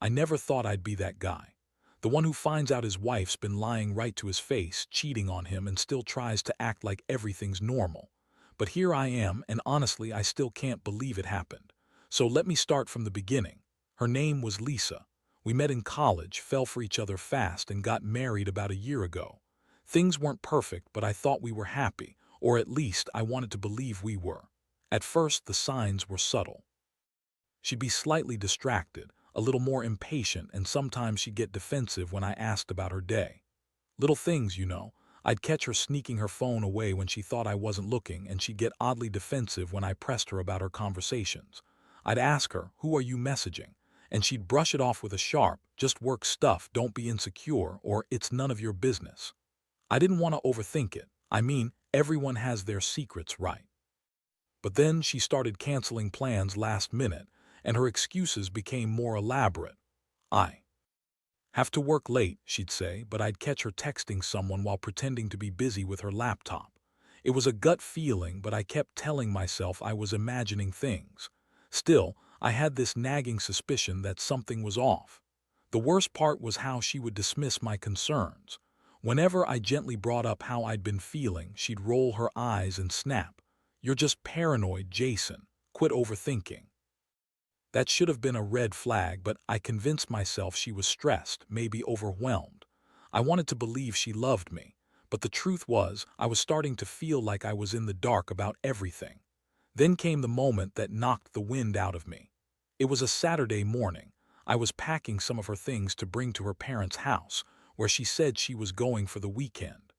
I never thought I'd be that guy. The one who finds out his wife's been lying right to his face, cheating on him, and still tries to act like everything's normal. But here I am, and honestly, I still can't believe it happened. So let me start from the beginning. Her name was Lisa. We met in college, fell for each other fast, and got married about a year ago. Things weren't perfect, but I thought we were happy, or at least I wanted to believe we were. At first, the signs were subtle. She'd be slightly distracted, a little more impatient, and sometimes she'd get defensive when I asked about her day. Little things, you know. I'd catch her sneaking her phone away when she thought I wasn't looking, and she'd get oddly defensive when I pressed her about her conversations. I'd ask her, "Who are you messaging?" And she'd brush it off with a sharp, "Just work stuff, don't be insecure," or "It's none of your business." I didn't want to overthink it. I mean, everyone has their secrets, right? But then she started canceling plans last minute, and her excuses became more elaborate. I have to work late, she'd say, but I'd catch her texting someone while pretending to be busy with her laptop. It was a gut feeling, but I kept telling myself I was imagining things. Still, I had this nagging suspicion that something was off. The worst part was how she would dismiss my concerns. Whenever I gently brought up how I'd been feeling, she'd roll her eyes and snap. "You're just paranoid, Jason. Quit overthinking." That should have been a red flag, but I convinced myself she was stressed, maybe overwhelmed. I wanted to believe she loved me, but the truth was I was starting to feel like I was in the dark about everything. Then came the moment that knocked the wind out of me. It was a Saturday morning. I was packing some of her things to bring to her parents' house, where she said she was going for the weekend.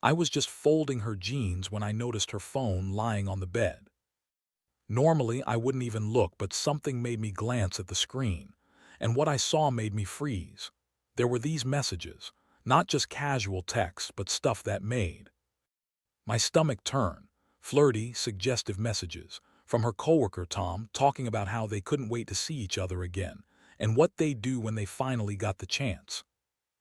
I was just folding her jeans when I noticed her phone lying on the bed. Normally, I wouldn't even look, but something made me glance at the screen, and what I saw made me freeze. There were these messages, not just casual texts, but stuff that made my stomach turn. Flirty, suggestive messages from her coworker Tom, talking about how they couldn't wait to see each other again, and what they'd do when they finally got the chance.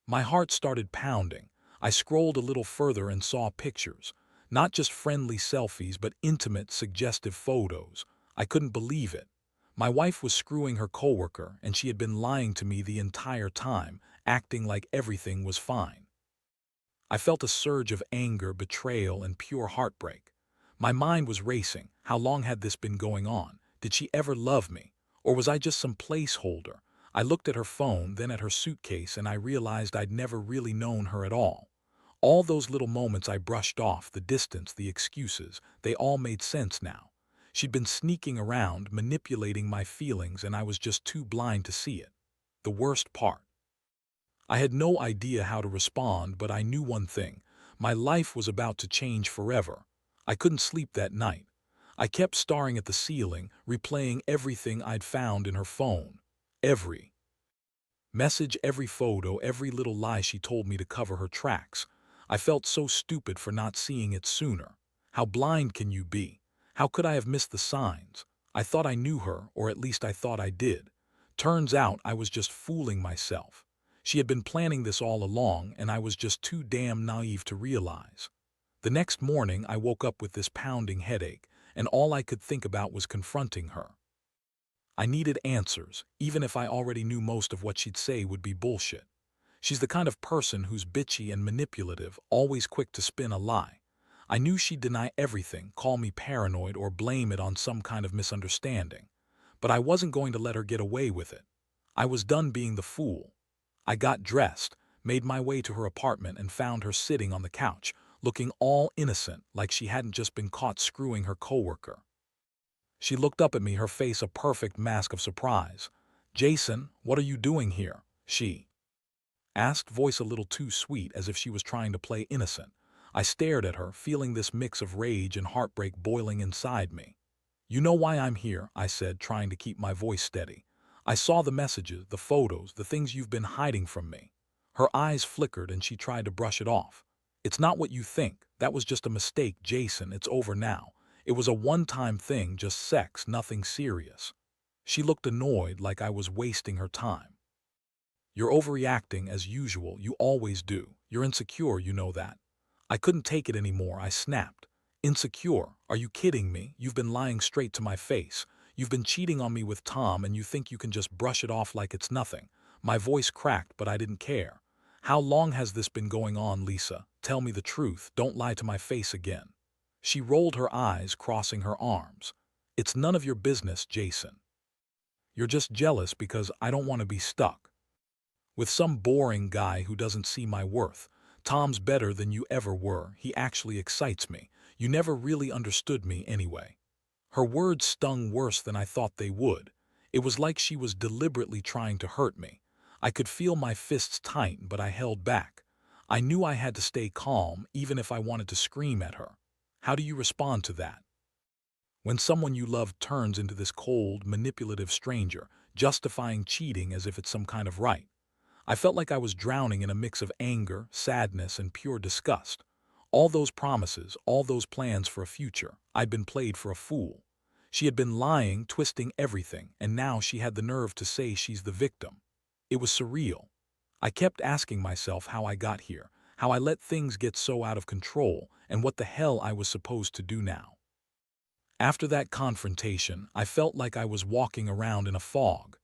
My heart started pounding. I scrolled a little further and saw pictures. Not just friendly selfies, but intimate, suggestive photos. I couldn't believe it. My wife was screwing her coworker, and she had been lying to me the entire time, acting like everything was fine. I felt a surge of anger, betrayal, and pure heartbreak. My mind was racing. How long had this been going on? Did she ever love me? Or was I just some placeholder? I looked at her phone, then at her suitcase, and I realized I'd never really known her at all. All those little moments I brushed off, the distance, the excuses, they all made sense now. She'd been sneaking around, manipulating my feelings, and I was just too blind to see it. The worst part. I had no idea how to respond, but I knew one thing. My life was about to change forever. I couldn't sleep that night. I kept staring at the ceiling, replaying everything I'd found in her phone. Every message, every photo, every little lie she told me to cover her tracks. I felt so stupid for not seeing it sooner. How blind can you be? How could I have missed the signs? I thought I knew her, or at least I thought I did. Turns out I was just fooling myself. She had been planning this all along, and I was just too damn naive to realize. The next morning, I woke up with this pounding headache, and all I could think about was confronting her. I needed answers, even if I already knew most of what she'd say would be bullshit. She's the kind of person who's bitchy and manipulative, always quick to spin a lie. I knew she'd deny everything, call me paranoid, or blame it on some kind of misunderstanding. But I wasn't going to let her get away with it. I was done being the fool. I got dressed, made my way to her apartment, and found her sitting on the couch, looking all innocent, like she hadn't just been caught screwing her coworker. She looked up at me, her face a perfect mask of surprise. "Jason, what are you doing here?" she asked, voice a little too sweet, as if she was trying to play innocent. I stared at her, feeling this mix of rage and heartbreak boiling inside me. "You know why I'm here," I said, trying to keep my voice steady. "I saw the messages, the photos, the things you've been hiding from me." Her eyes flickered and she tried to brush it off. "It's not what you think. That was just a mistake, Jason. It's over now. It was a one-time thing, just sex, nothing serious." She looked annoyed, like I was wasting her time. "You're overreacting as usual. You always do. You're insecure, you know that." I couldn't take it anymore. I snapped. "Insecure? Are you kidding me? You've been lying straight to my face. You've been cheating on me with Tom, and you think you can just brush it off like it's nothing. My voice cracked, but I didn't care. How long has this been going on, Lisa? Tell me the truth. Don't lie to my face again. She rolled her eyes, crossing her arms. It's none of your business, Jason. You're just jealous because I don't want to be stuck with some boring guy who doesn't see my worth. Tom's better than you ever were. He actually excites me. You never really understood me anyway. Her words stung worse than I thought they would. It was like she was deliberately trying to hurt me. I could feel my fists tighten, but I held back. I knew I had to stay calm, even if I wanted to scream at her. How do you respond to that? When someone you love turns into this cold, manipulative stranger, justifying cheating as if it's some kind of right. I felt like I was drowning in a mix of anger, sadness, and pure disgust. All those promises, all those plans for a future, I'd been played for a fool. She had been lying, twisting everything, and now she had the nerve to say she's the victim. It was surreal. I kept asking myself how I got here, how I let things get so out of control, and what the hell I was supposed to do now. After that confrontation, I felt like I was walking around in a fog.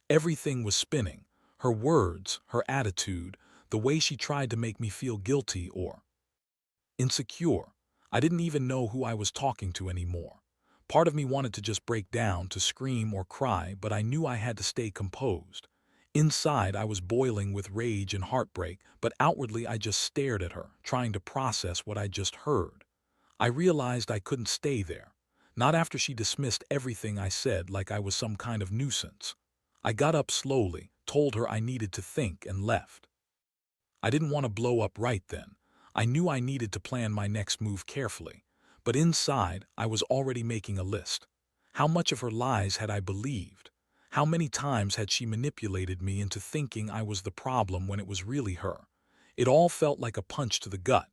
Everything was spinning. Her words, her attitude, the way she tried to make me feel guilty or insecure. I didn't even know who I was talking to anymore. Part of me wanted to just break down, to scream or cry, but I knew I had to stay composed. Inside, I was boiling with rage and heartbreak, but outwardly I just stared at her, trying to process what I just heard. I realized I couldn't stay there. Not after she dismissed everything I said like I was some kind of nuisance. I got up slowly, told her I needed to think, and left. I didn't want to blow up right then. I knew I needed to plan my next move carefully. But inside, I was already making a list. How much of her lies had I believed? How many times had she manipulated me into thinking I was the problem when it was really her? It all felt like a punch to the gut.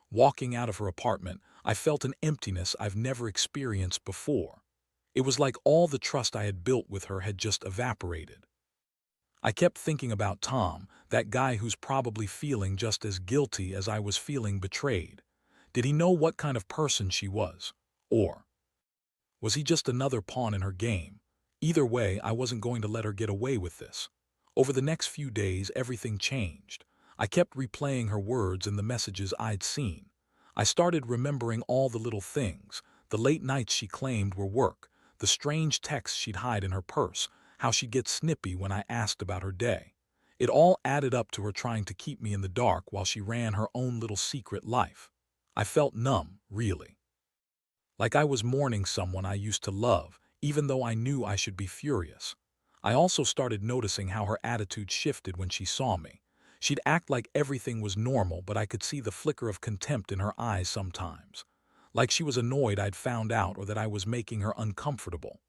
Walking out of her apartment, I felt an emptiness I've never experienced before. It was like all the trust I had built with her had just evaporated. I kept thinking about Tom, that guy who's probably feeling just as guilty as I was feeling betrayed. Did he know what kind of person she was? Or was he just another pawn in her game? Either way, I wasn't going to let her get away with this. Over the next few days, everything changed. I kept replaying her words and the messages I'd seen. I started remembering all the little things, the late nights she claimed were work, the strange texts she'd hide in her purse, how she'd get snippy when I asked about her day. It all added up to her trying to keep me in the dark while she ran her own little secret life. I felt numb, really. Like I was mourning someone I used to love, even though I knew I should be furious. I also started noticing how her attitude shifted when she saw me. She'd act like everything was normal, but I could see the flicker of contempt in her eyes sometimes. Like she was annoyed I'd found out or that I was making her uncomfortable.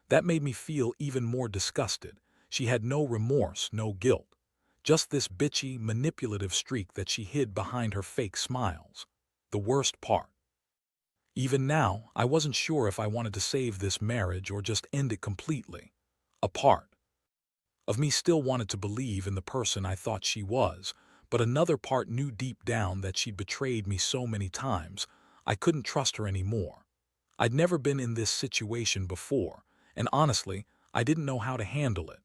That made me feel even more disgusted. She had no remorse, no guilt. Just this bitchy, manipulative streak that she hid behind her fake smiles. The worst part. Even now, I wasn't sure if I wanted to save this marriage or just end it completely. A part of me still wanted to believe in the person I thought she was, but another part knew deep down that she'd betrayed me so many times, I couldn't trust her anymore. I'd never been in this situation before, and honestly, I didn't know how to handle it.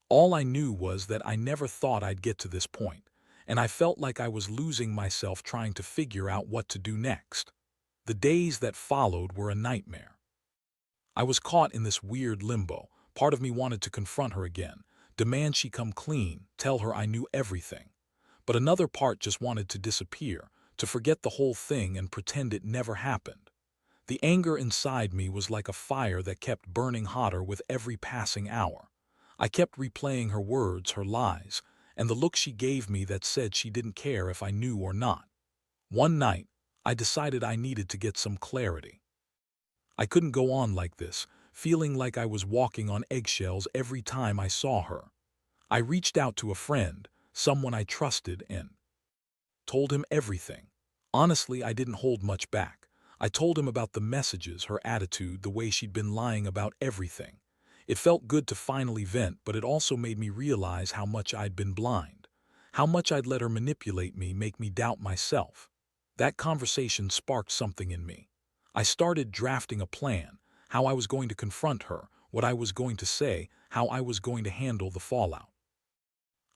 All I knew was that I never thought I'd get to this point, and I felt like I was losing myself trying to figure out what to do next. The days that followed were a nightmare. I was caught in this weird limbo. Part of me wanted to confront her again, demand she come clean, tell her I knew everything. But another part just wanted to disappear, to forget the whole thing and pretend it never happened. The anger inside me was like a fire that kept burning hotter with every passing hour. I kept replaying her words, her lies, and the look she gave me that said she didn't care if I knew or not. One night, I decided I needed to get some clarity. I couldn't go on like this, feeling like I was walking on eggshells every time I saw her. I reached out to a friend, someone I trusted, and told him everything. Honestly, I didn't hold much back. I told him about the messages, her attitude, the way she'd been lying about everything. It felt good to finally vent, but it also made me realize how much I'd been blind. How much I'd let her manipulate me, make me doubt myself. That conversation sparked something in me. I started drafting a plan, how I was going to confront her, what I was going to say, how I was going to handle the fallout.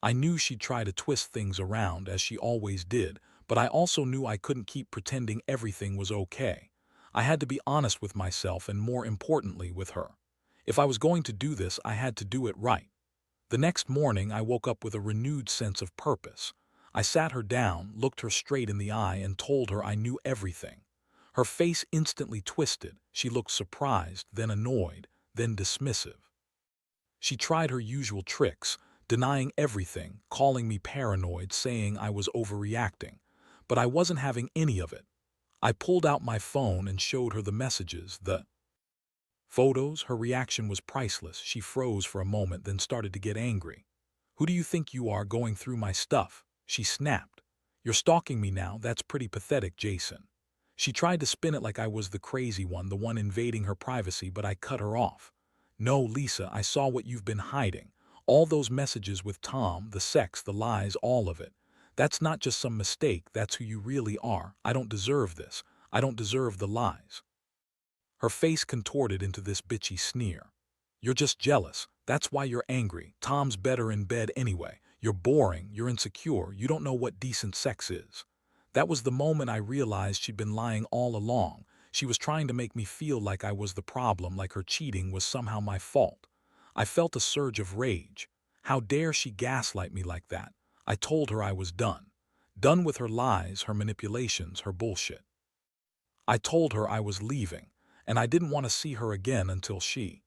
I knew she'd try to twist things around, as she always did, but I also knew I couldn't keep pretending everything was okay. I had to be honest with myself and, more importantly, with her. If I was going to do this, I had to do it right. The next morning, I woke up with a renewed sense of purpose. I sat her down, looked her straight in the eye, and told her I knew everything. Her face instantly twisted. She looked surprised, then annoyed, then dismissive. She tried her usual tricks, denying everything, calling me paranoid, saying I was overreacting. But I wasn't having any of it. I pulled out my phone and showed her the messages, the photos. Her reaction was priceless. She froze for a moment, then started to get angry. "Who do you think you are, going through my stuff?" she snapped. "You're stalking me now. That's pretty pathetic, Jason." She tried to spin it like I was the crazy one, the one invading her privacy, but I cut her off. "No, Lisa, I saw what you've been hiding. All those messages with Tom, the sex, the lies, all of it. That's not just some mistake, that's who you really are. I don't deserve this. I don't deserve the lies." Her face contorted into this bitchy sneer. "You're just jealous. That's why you're angry. Tom's better in bed anyway. You're boring, you're insecure, you don't know what decent sex is." That was the moment I realized she'd been lying all along. She was trying to make me feel like I was the problem, like her cheating was somehow my fault. I felt a surge of rage. How dare she gaslight me like that? I told her I was done. Done with her lies, her manipulations, her bullshit. I told her I was leaving, and I didn't want to see her again until she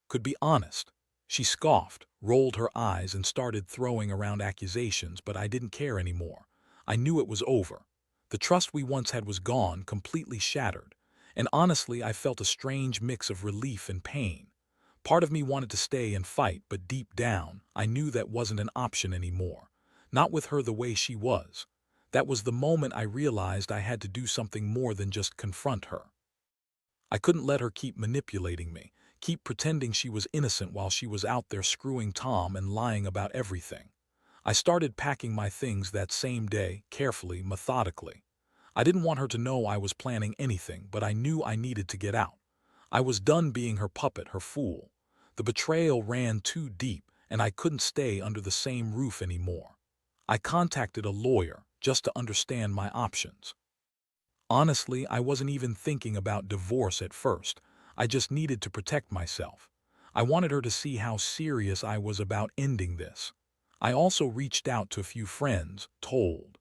could be honest. She scoffed, rolled her eyes, and started throwing around accusations, but I didn't care anymore. I knew it was over. The trust we once had was gone, completely shattered. And honestly, I felt a strange mix of relief and pain. Part of me wanted to stay and fight, but deep down, I knew that wasn't an option anymore. Not with her the way she was. That was the moment I realized I had to do something more than just confront her. I couldn't let her keep manipulating me, keep pretending she was innocent while she was out there screwing Tom and lying about everything. I started packing my things that same day, carefully, methodically. I didn't want her to know I was planning anything, but I knew I needed to get out. I was done being her puppet, her fool. The betrayal ran too deep, and I couldn't stay under the same roof anymore. I contacted a lawyer just to understand my options. Honestly, I wasn't even thinking about divorce at first. I just needed to protect myself. I wanted her to see how serious I was about ending this. I also reached out to a few friends, told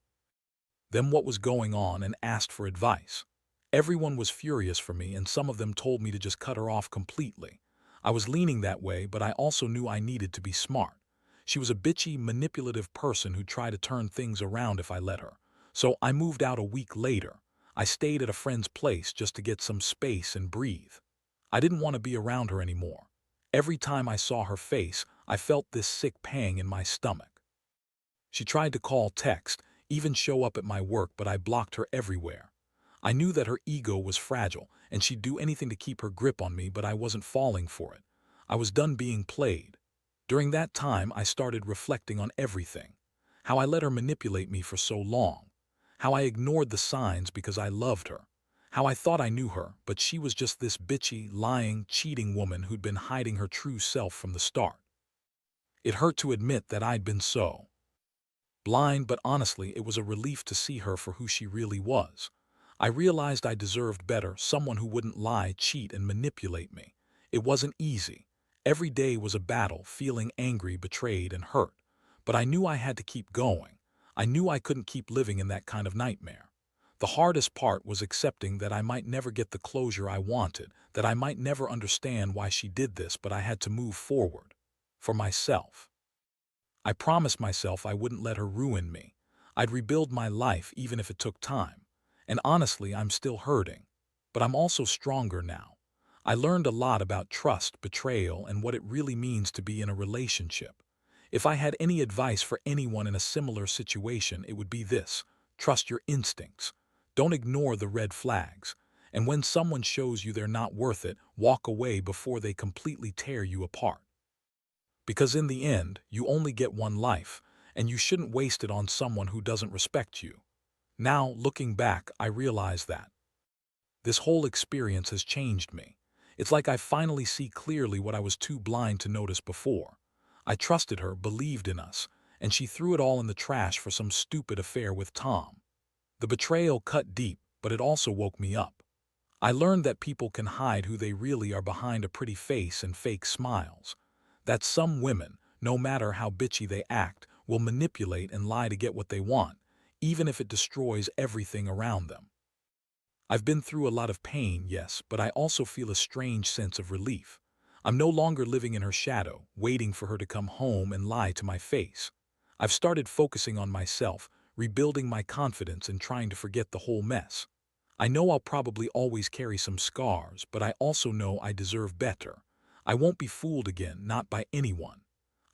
them what was going on, and asked for advice. Everyone was furious for me, and some of them told me to just cut her off completely. I was leaning that way, but I also knew I needed to be smart. She was a bitchy, manipulative person who'd try to turn things around if I let her. So I moved out a week later. I stayed at a friend's place just to get some space and breathe. I didn't want to be around her anymore. Every time I saw her face, I felt this sick pang in my stomach. She tried to call, text, even show up at my work, but I blocked her everywhere. I knew that her ego was fragile, and she'd do anything to keep her grip on me, but I wasn't falling for it. I was done being played. During that time, I started reflecting on everything. How I let her manipulate me for so long. How I ignored the signs because I loved her. How I thought I knew her, but she was just this bitchy, lying, cheating woman who'd been hiding her true self from the start. It hurt to admit that I'd been so blind, but honestly, it was a relief to see her for who she really was. I realized I deserved better, someone who wouldn't lie, cheat, and manipulate me. It wasn't easy. Every day was a battle, feeling angry, betrayed, and hurt. But I knew I had to keep going. I knew I couldn't keep living in that kind of nightmare. The hardest part was accepting that I might never get the closure I wanted, that I might never understand why she did this, but I had to move forward. For myself. I promised myself I wouldn't let her ruin me. I'd rebuild my life even if it took time. And honestly, I'm still hurting. But I'm also stronger now. I learned a lot about trust, betrayal, and what it really means to be in a relationship. If I had any advice for anyone in a similar situation, it would be this: trust your instincts. Don't ignore the red flags. And when someone shows you they're not worth it, walk away before they completely tear you apart. Because in the end, you only get one life, and you shouldn't waste it on someone who doesn't respect you. Now, looking back, I realize that this whole experience has changed me. It's like I finally see clearly what I was too blind to notice before. I trusted her, believed in us, and she threw it all in the trash for some stupid affair with Tom. The betrayal cut deep, but it also woke me up. I learned that people can hide who they really are behind a pretty face and fake smiles. That some women, no matter how bitchy they act, will manipulate and lie to get what they want, even if it destroys everything around them. I've been through a lot of pain, yes, but I also feel a strange sense of relief. I'm no longer living in her shadow, waiting for her to come home and lie to my face. I've started focusing on myself, rebuilding my confidence and trying to forget the whole mess. I know I'll probably always carry some scars, but I also know I deserve better. I won't be fooled again, not by anyone.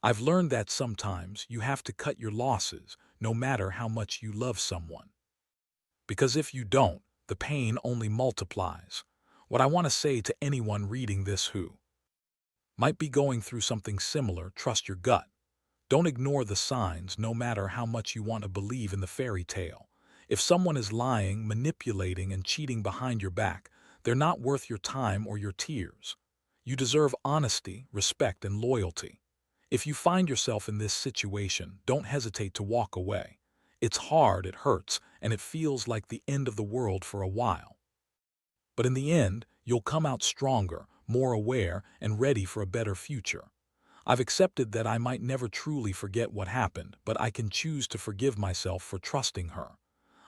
I've learned that sometimes you have to cut your losses, no matter how much you love someone. Because if you don't, the pain only multiplies. What I want to say to anyone reading this who might be going through something similar, trust your gut. Don't ignore the signs, no matter how much you want to believe in the fairy tale. If someone is lying, manipulating, and cheating behind your back, they're not worth your time or your tears. You deserve honesty, respect, and loyalty. If you find yourself in this situation, don't hesitate to walk away. It's hard, it hurts, and it feels like the end of the world for a while. But in the end, you'll come out stronger, more aware, and ready for a better future. I've accepted that I might never truly forget what happened, but I can choose to forgive myself for trusting her.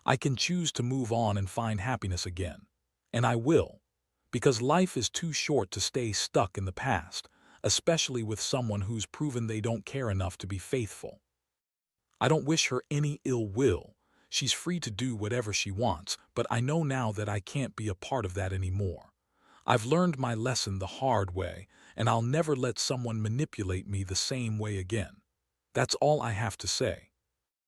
I can choose to move on and find happiness again. And I will. Because life is too short to stay stuck in the past, especially with someone who's proven they don't care enough to be faithful. I don't wish her any ill will. She's free to do whatever she wants, but I know now that I can't be a part of that anymore. I've learned my lesson the hard way, and I'll never let someone manipulate me the same way again. That's all I have to say.